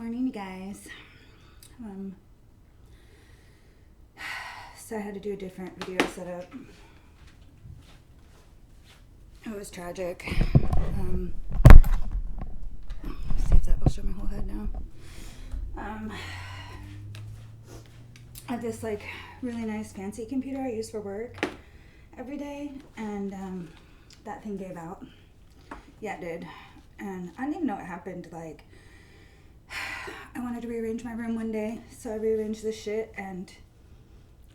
morning, you guys. So I had to do a different video setup. It was tragic. See if that will show my whole head now. I have this like really nice fancy computer I use for work every day, and that thing gave out. Yeah, it did. And I didn't even know what happened. Like, I wanted to rearrange my room one day, so I rearranged this shit and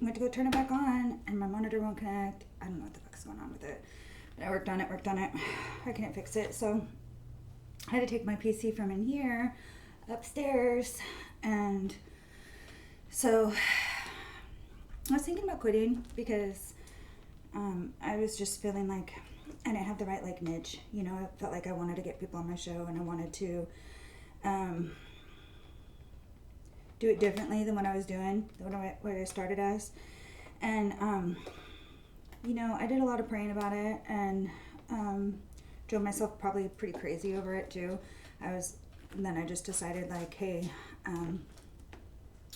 went to go turn it back on, and my monitor won't connect. I don't know what the fuck's going on with it. But I worked on it. I couldn't fix it, so I had to take my PC from in here upstairs, and so I was thinking about quitting because I was just feeling like I didn't have the right like niche. You know, I felt like I wanted to get people on my show, and I wanted to do it differently than what I was doing, what I started as. And you know, I did a lot of praying about it, and drove myself probably pretty crazy over it too. And then I just decided like, hey,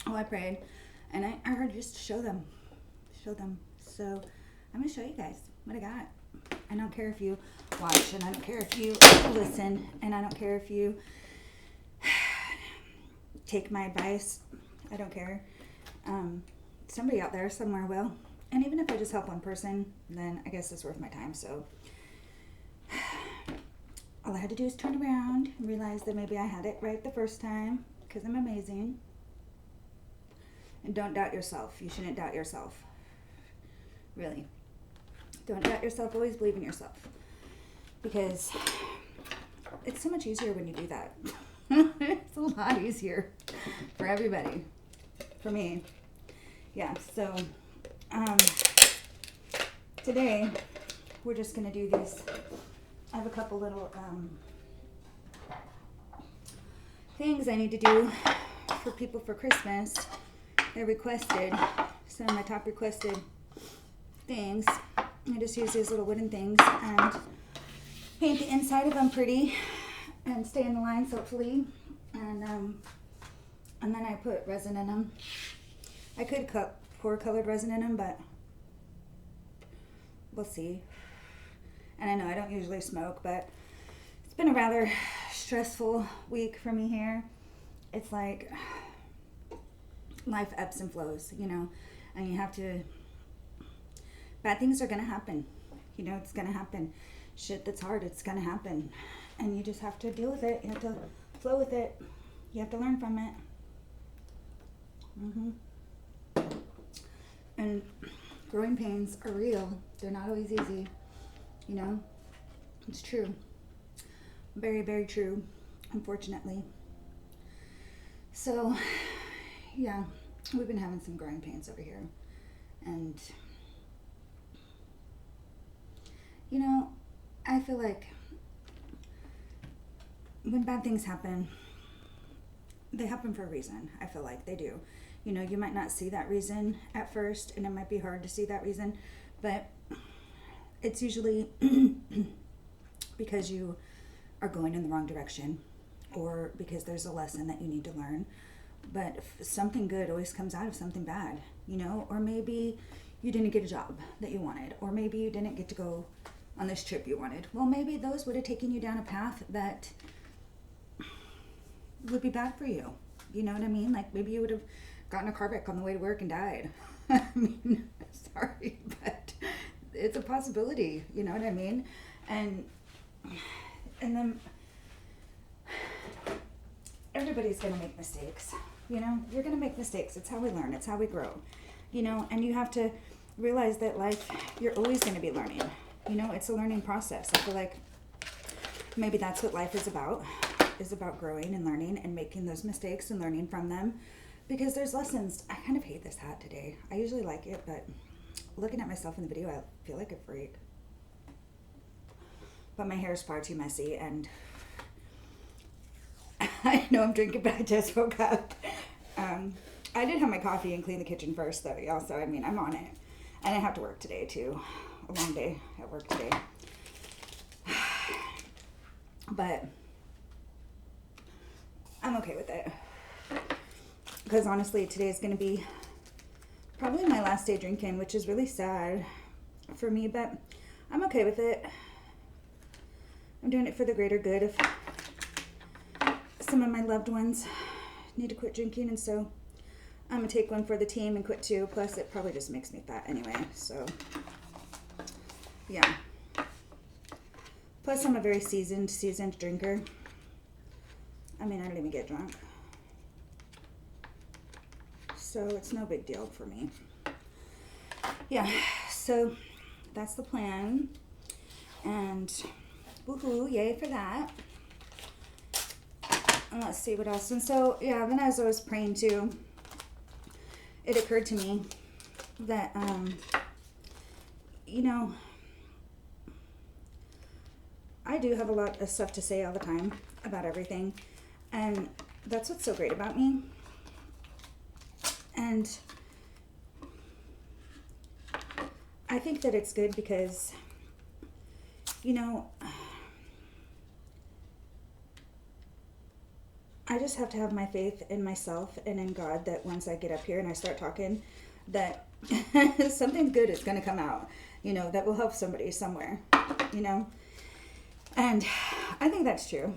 I prayed, and I heard just show them. So I'm gonna show you guys what I got. I don't care if you watch, and I don't care if you listen, and I don't care if you take my advice. I don't care. Somebody out there somewhere will. And even if I just help one person, then I guess it's worth my time. So all I had to do is turn around and realize that maybe I had it right the first time, because I'm amazing. And don't doubt yourself. You shouldn't doubt yourself. Really. Don't doubt yourself. Always believe in yourself. Because it's so much easier when you do that. It's a lot easier for everybody. For me. Yeah, so today we're just going to do these. I have a couple little things I need to do for people for Christmas. They requested some of my top requested things. I just use these little wooden things and paint the inside of them pretty and stay in the lines hopefully. And then I put resin in them. I could pour colored resin in them, but we'll see. And I know I don't usually smoke, but it's been a rather stressful week for me here. It's like life ebbs and flows, you know, and you have to, bad things are going to happen. You know, it's going to happen. Shit that's hard, it's going to happen. And you just have to deal with it. You have to flow with it. You have to learn from it. And growing pains are real. They're not always easy. You know, it's true. Very, very true, unfortunately. So, yeah, we've been having some growing pains over here. And, you know, I feel like when bad things happen, they happen for a reason. I feel like they do. You know, you might not see that reason at first, and it might be hard to see that reason, but it's usually because you are going in the wrong direction, or because there's a lesson that you need to learn. But something good always comes out of something bad, you know, or maybe you didn't get a job that you wanted, or maybe you didn't get to go on this trip you wanted. Well, maybe those would have taken you down a path that would be bad for you. You know what I mean? Like maybe you would have gotten a car wreck on the way to work and died. I mean, sorry, but it's a possibility. You know what I mean? And then everybody's gonna make mistakes. You know, you're gonna make mistakes. It's how we learn. It's how we grow. You know, and you have to realize that life, you're always gonna be learning. You know, it's a learning process. I feel like maybe that's what life is about growing and learning and making those mistakes and learning from them, because there's lessons. I kind of hate this hat today. I usually like it, but looking at myself in the video, I feel like a freak. But my hair is far too messy, and I know I'm drinking, but I just woke up. I did have my coffee and clean the kitchen first, though, y'all, so I mean, I'm on it. And I have to work today, too. A long day at work today. But I'm okay with it. Because honestly, today is going to be probably my last day drinking, which is really sad for me, but I'm okay with it. I'm doing it for the greater good if some of my loved ones need to quit drinking, and so I'm going to take one for the team and quit too. Plus, it probably just makes me fat anyway, so yeah. Plus, I'm a very seasoned drinker. I mean, I don't even get drunk. So it's no big deal for me. Yeah, so that's the plan. And woohoo, yay for that. And let's see what else. And so, yeah, then as I was praying too, it occurred to me that, you know, I do have a lot of stuff to say all the time about everything. And that's what's so great about me. And I think that it's good because, you know, I just have to have my faith in myself and in God that once I get up here and I start talking, that something good is going to come out, you know, that will help somebody somewhere, you know. And I think that's true.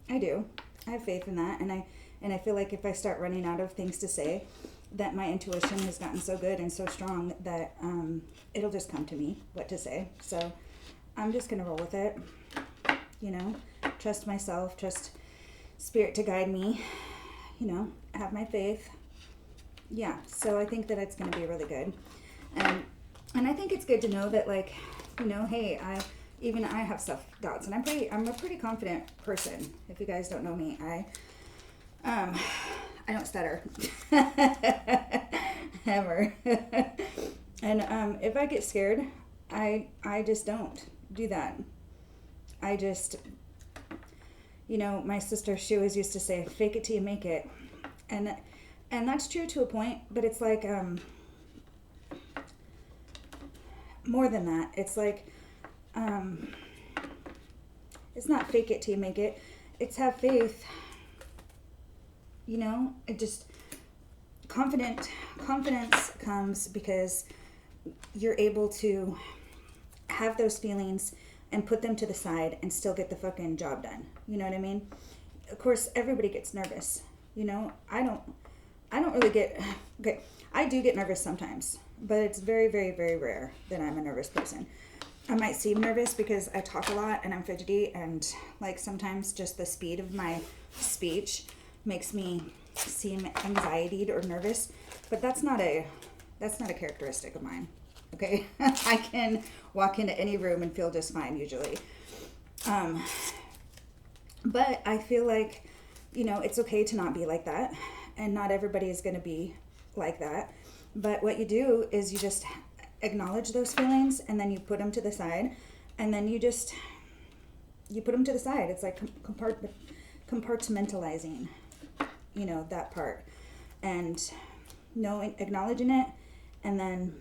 I do. I have faith in that. And I feel like if I start running out of things to say, that my intuition has gotten so good and so strong that it'll just come to me what to say. So I'm just going to roll with it, you know, trust myself, trust Spirit to guide me, you know, have my faith. Yeah, so I think that it's going to be really good. And I think it's good to know that, like, you know, hey, I have self-doubts, and I'm a pretty confident person. If you guys don't know me, I don't stutter ever. And if I get scared, I just don't do that. I just, you know, my sister, she always used to say, fake it till you make it. And that's true to a point, but it's like more than that. It's like it's not fake it till you make it. It's have faith. You know, it just confidence comes because you're able to have those feelings and put them to the side and still get the fucking job done. You know what I mean? Of course, everybody gets nervous. You know, I don't really get, okay, I do get nervous sometimes, but it's very, very, very rare that I'm a nervous person. I might seem nervous because I talk a lot and I'm fidgety, and like sometimes just the speed of my speech makes me seem anxietied or nervous, but that's not a characteristic of mine. Okay, I can walk into any room and feel just fine usually. But I feel like, you know, it's okay to not be like that, and not everybody is going to be like that. But what you do is you just acknowledge those feelings, and then you put them to the side, and then you put them to the side. It's like compartmentalizing, you know, that part, and acknowledging it, and then,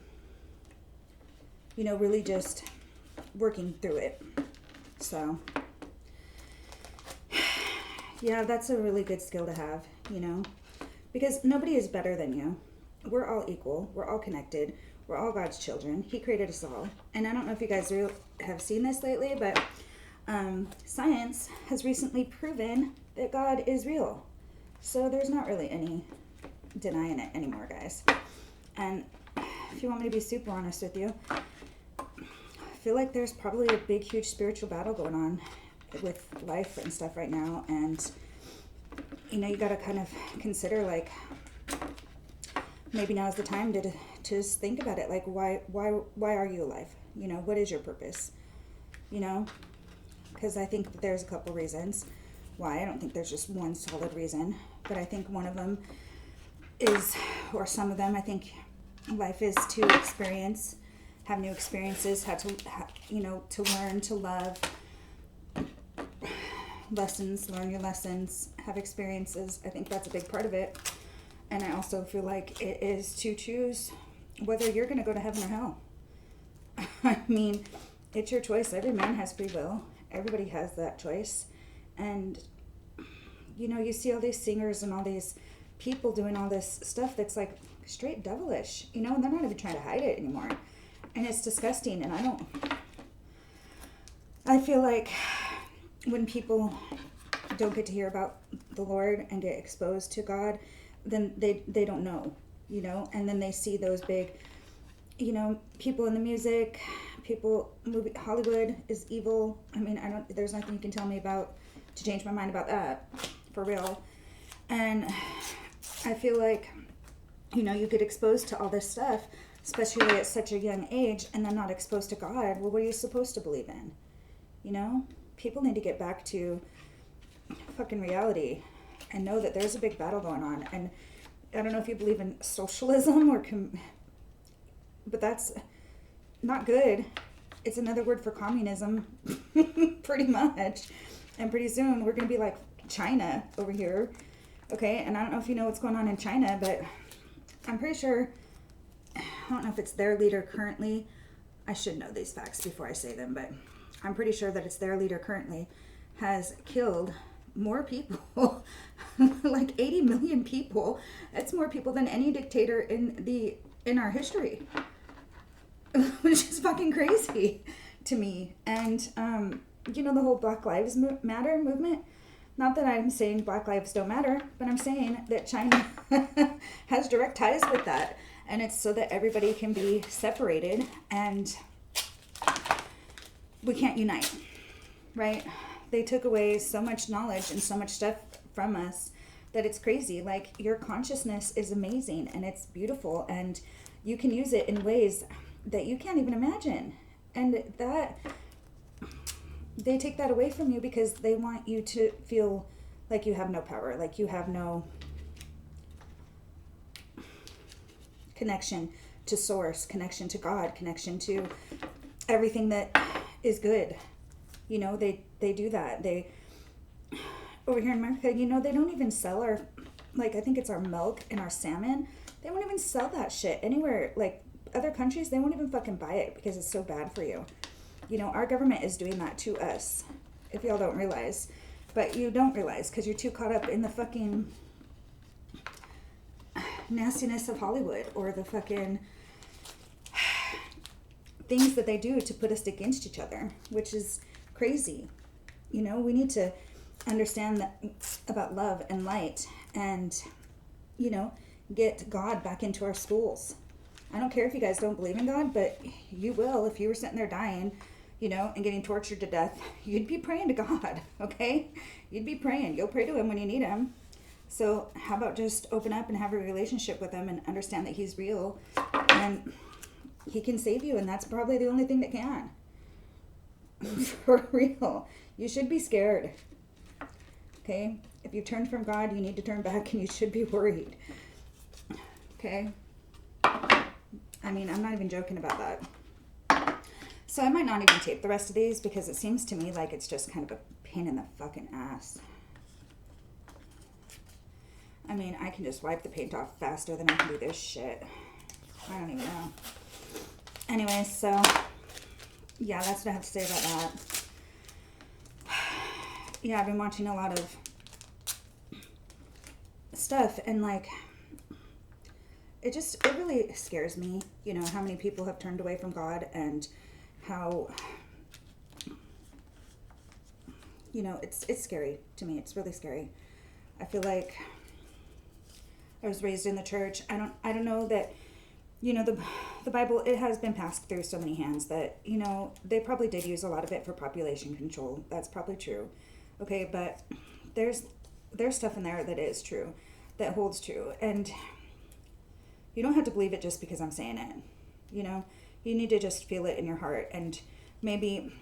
you know, really just working through it. So yeah, that's a really good skill to have, you know, because nobody is better than you. We're all equal. We're all connected. We're all God's children. He created us all. And I don't know if you guys have seen this lately, but science has recently proven that God is real. So there's not really any denying it anymore, guys. And if you want me to be super honest with you, I feel like there's probably a big, huge spiritual battle going on with life and stuff right now. And, you know, you got to kind of consider, like, maybe now is the time to just think about it. Like, why are you alive? You know, what is your purpose? You know, because I think that there's a couple reasons why. I don't think there's just one solid reason, but I think one of them is, or some of them, I think life is to experience, have new experiences, to learn, to love, lessons, learn your lessons, have experiences. I think that's a big part of it. And I also feel like it is to choose whether you're going to go to heaven or hell. I mean, it's your choice. Every man has free will. Everybody has that choice. And you know, you see all these singers and all these people doing all this stuff that's like straight devilish, you know, and they're not even trying to hide it anymore. And it's disgusting. And I feel like when people don't get to hear about the Lord and get exposed to God, then they don't know, you know, and then they see those big, you know, people in the music, Hollywood is evil. I mean, there's nothing you can tell me about to change my mind about that, for real. And I feel like, you know, you get exposed to all this stuff, especially at such a young age, and then not exposed to God. Well, what are you supposed to believe in? You know, people need to get back to fucking reality and know that there's a big battle going on. And I don't know if you believe in socialism but that's not good. It's another word for communism, pretty much. And pretty soon we're going to be like China over here. Okay, and I don't know if you know what's going on in China, but I'm pretty sure, I don't know if it's their leader currently. I should know these facts before I say them, but I'm pretty sure that it's their leader currently has killed more people, like 80 million people. That's more people than any dictator in our history, which is fucking crazy to me. And you know, the whole Black Lives Matter movement. Not that I'm saying Black lives don't matter, but I'm saying that China has direct ties with that, and it's so that everybody can be separated and we can't unite, right? They took away so much knowledge and so much stuff from us that it's crazy. Like, your consciousness is amazing and it's beautiful, and you can use it in ways that you can't even imagine. And that they take that away from you because they want you to feel like you have no power, like you have no connection to source, connection to God, connection to everything that is good. You know, they do that. They, over here in America, you know, they don't even sell our, like, I think it's our milk and our salmon. They won't even sell that shit anywhere. Like, other countries, they won't even fucking buy it because it's so bad for you. You know, our government is doing that to us, if y'all don't realize. But you don't realize because you're too caught up in the fucking nastiness of Hollywood, or the fucking things that they do to put us against each other, which is crazy. You know, we need to understand that about love and light, and, you know, get God back into our schools. I don't care if you guys don't believe in God, but you will. If you were sitting there dying, you know, and getting tortured to death, you'd be praying to God, okay? You'd be praying. You'll pray to him when you need him. So how about just open up and have a relationship with him and understand that he's real and he can save you, and that's probably the only thing that can. For real. You should be scared. Okay? If you turn from God, you need to turn back, and you should be worried. Okay? I mean, I'm not even joking about that. So I might not even tape the rest of these because it seems to me like it's just kind of a pain in the fucking ass. I mean, I can just wipe the paint off faster than I can do this shit. I don't even know. Anyway, so yeah, that's what I have to say about that. Yeah, I've been watching a lot of stuff, and like, it really scares me, you know, how many people have turned away from God, and how, you know, it's scary to me. It's really scary. I feel like I was raised in the church. I don't know that, you know, the Bible, it has been passed through so many hands that, you know, they probably did use a lot of it for population control. That's probably true. Okay, but there's stuff in there that is true, that holds true. And you don't have to believe it just because I'm saying it. You know, you need to just feel it in your heart. And maybe,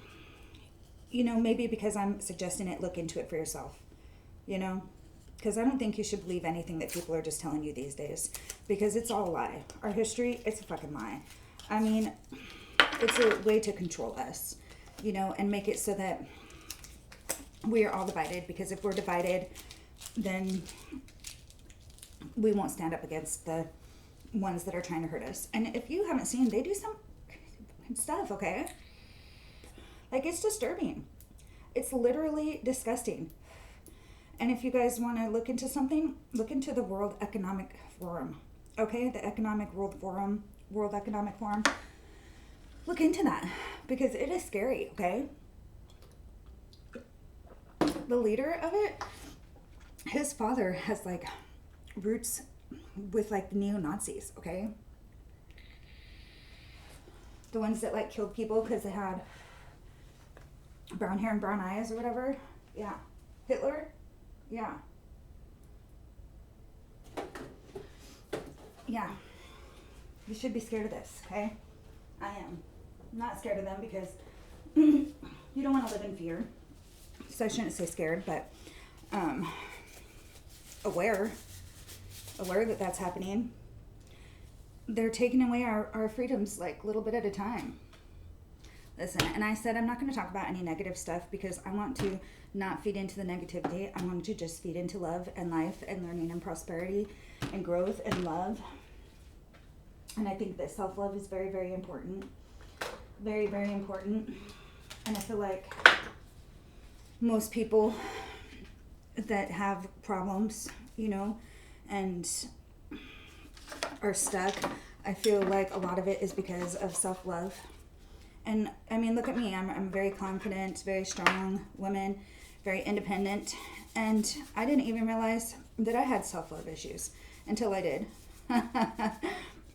you know, maybe because I'm suggesting it, look into it for yourself. You know? Because I don't think you should believe anything that people are just telling you these days. Because it's all a lie. Our history, it's a fucking lie. I mean, it's a way to control us. You know, and make it so that we are all divided. Because if we're divided, then we won't stand up against the ones that are trying to hurt us. And if you haven't seen, they do some stuff, okay? Like, it's disturbing. It's literally disgusting. And if you guys want to look into something, look into the World Economic Forum. Okay, the World Economic Forum. Look into that because it is scary, okay? The leader of it, his father has like roots with like the neo-Nazis, okay? The ones that like killed people because they had brown hair and brown eyes or whatever. Yeah. Hitler? Yeah. Yeah. You should be scared of this, okay? I am. I'm not scared of them because you don't want to live in fear. So I shouldn't say scared, but aware that that's happening. They're taking away our freedoms like a little bit at a time. Listen, and I said I'm not going to talk about any negative stuff because I want to not feed into the negativity. I want to just feed into love and life and learning and prosperity and growth and love. And I think that self-love is very, very important. Very, very important. And I feel like most people that have problems, you know, and are stuck, I feel like a lot of it is because of self-love. And I mean, look at me. I'm a very confident, very strong woman, very independent. And I didn't even realize that I had self-love issues until I did.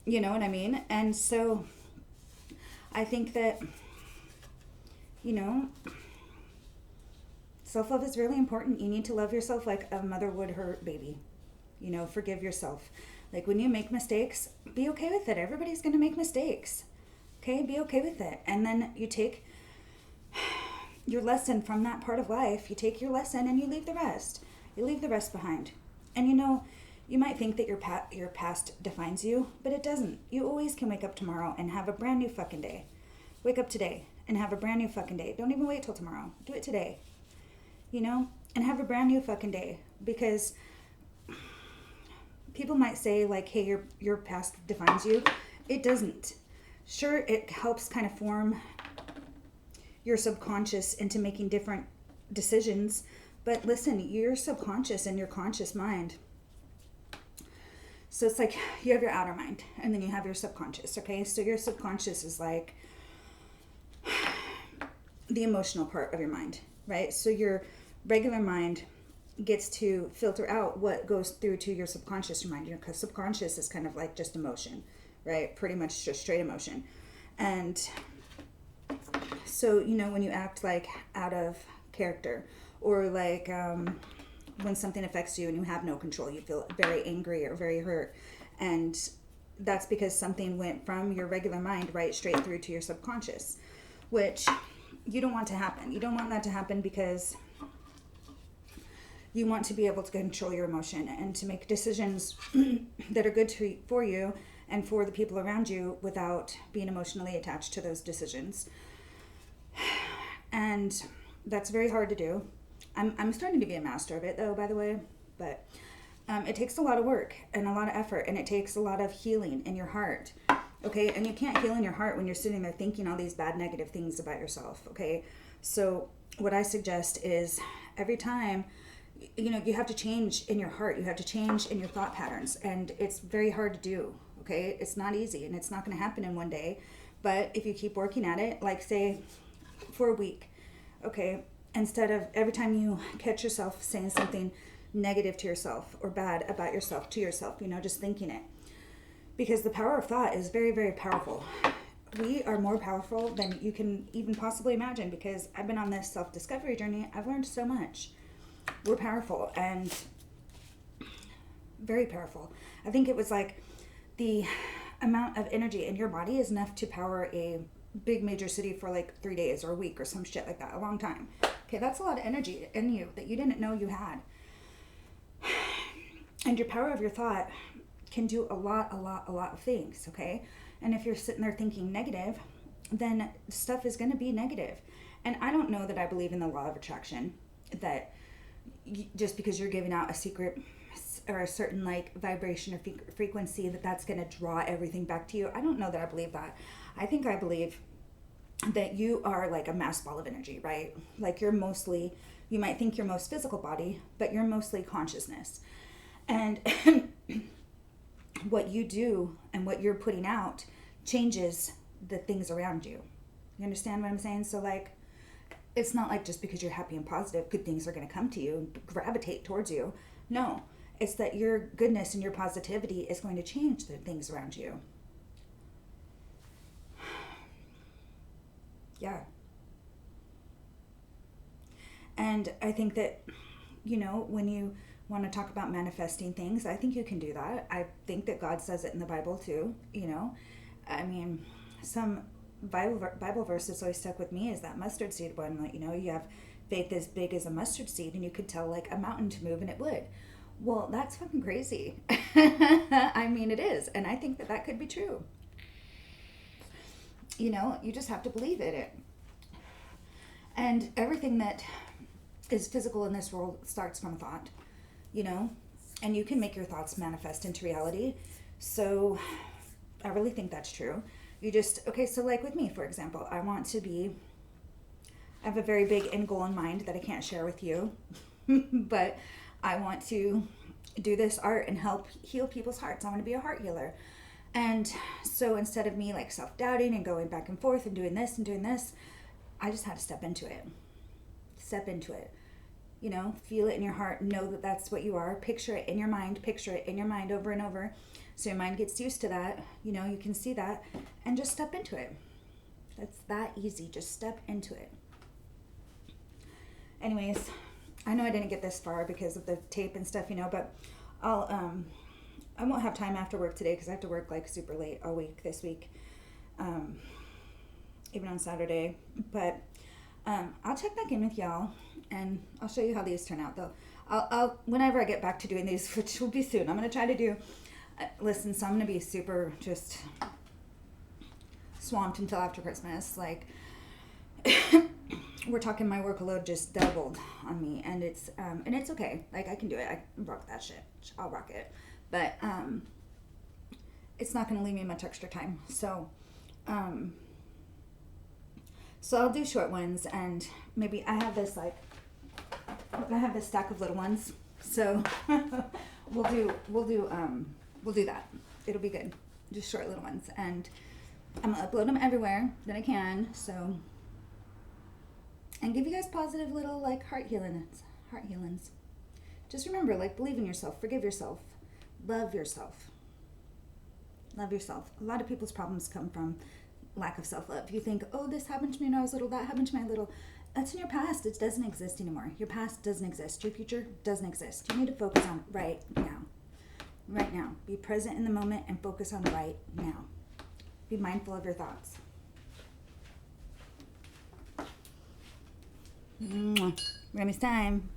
You know what I mean? And so I think that, you know, self-love is really important. You need to love yourself like a mother would her baby. You know, forgive yourself. Like when you make mistakes, be okay with it. Everybody's going to make mistakes. Okay, be okay with it. And then you take your lesson from that part of life. You take your lesson and you leave the rest. You leave the rest behind. And you know, you might think that your past defines you, but it doesn't. You always can wake up tomorrow and have a brand new fucking day. Wake up today and have a brand new fucking day. Don't even wait till tomorrow. Do it today. You know, and have a brand new fucking day. Because people might say like, hey, your past defines you. It doesn't. Sure, it helps kind of form your subconscious into making different decisions. But listen, your subconscious and your conscious mind. So it's like you have your outer mind and then you have your subconscious, okay? So your subconscious is like the emotional part of your mind, right? So your regular mind gets to filter out what goes through to your subconscious mind, you know, because subconscious is kind of like just emotion, right? Pretty much just straight emotion. And so, you know, when you act like out of character or like when something affects you and you have no control, you feel very angry or very hurt. And that's because something went from your regular mind right straight through to your subconscious, which you don't want to happen. You don't want that to happen because you want to be able to control your emotion and to make decisions that are good for you and for the people around you without being emotionally attached to those decisions. And that's very hard to do. I'm starting to be a master of it though, by the way, but it takes a lot of work and a lot of effort and it takes a lot of healing in your heart. Okay. And you can't heal in your heart when you're sitting there thinking all these bad negative things about yourself. Okay. So what I suggest is every time, you know, you have to change in your heart, you have to change in your thought patterns, and it's very hard to do. Okay. It's not easy and it's not going to happen in one day, but if you keep working at it, like say for a week, okay, instead of every time you catch yourself saying something negative to yourself or bad about yourself to yourself, you know, just thinking it. Because the power of thought is very, very powerful. We are more powerful than you can even possibly imagine because I've been on this self-discovery journey. I've learned so much. We're powerful and very powerful. I think it was like the amount of energy in your body is enough to power a big major city for like 3 days or a week or some shit like that, a long time. Okay, that's a lot of energy in you that you didn't know you had. And your power of your thought can do a lot of things, okay? And if you're sitting there thinking negative, then stuff is going to be negative. And I don't know that I believe in the law of attraction, that just because you're giving out a secret or a certain like vibration or frequency that's going to draw everything back to you. I don't know that I believe that. I believe that you are like a mass ball of energy, right? Like you're mostly You might think you're most physical body, but you're mostly consciousness. And what you do and what you're putting out changes the things around you. You understand what I'm saying? So like, it's not like just because you're happy and positive, good things are going to come to you and gravitate towards you. No, it's that your goodness and your positivity is going to change the things around you. Yeah. And I think that, you know, when you want to talk about manifesting things, I think you can do that. I think that God says it in the Bible too, you know. I mean, some Bible verse that's always stuck with me is that mustard seed one. Like, you know, you have faith as big as a mustard seed and you could tell like a mountain to move and it would. Well, that's fucking crazy. I mean, it is. And I think that that could be true. You know, you just have to believe in it. And everything that is physical in this world starts from a thought, you know, and you can make your thoughts manifest into reality. So I really think that's true. You just, okay, so like with me, for example, I have a very big end goal in mind that I can't share with you, but I want to do this art and help heal people's hearts. I want to be a heart healer. And so instead of me like self-doubting and going back and forth and doing this, I just had to step into it. Step into it. You know, feel it in your heart. Know that that's what you are. Picture it in your mind. Picture it in your mind over and over. So your mind gets used to that. You know, you can see that. And just step into it. That's that easy. Just step into it. Anyways, I know I didn't get this far because of the tape and stuff, you know, but I won't have time after work today because I have to work like super late all week this week. Even on Saturday. But I'll check back in with y'all and I'll show you how these turn out though. I'll whenever I get back to doing these, which will be soon, I'm going to try to do, listen, so I'm going to be super just swamped until after Christmas. Like, we're talking my workload just doubled on me and it's okay. Like, I can do it. I rock that shit. I'll rock it. But it's not going to leave me much extra time. So I'll do short ones, and maybe I have this stack of little ones. So we'll do that. It'll be good. Just short little ones, and I'm gonna upload them everywhere that I can. So, and give you guys positive little like heart healings. Just remember, like, believe in yourself, forgive yourself, love yourself. Love yourself. A lot of people's problems come from lack of self-love. You think, oh, this happened to me when I was little, that happened to me little. That's in your past. It doesn't exist anymore. Your past doesn't exist. Your future doesn't exist. You need to focus on right now. Right now. Be present in the moment and focus on right now. Be mindful of your thoughts. Mwah. Remy's time.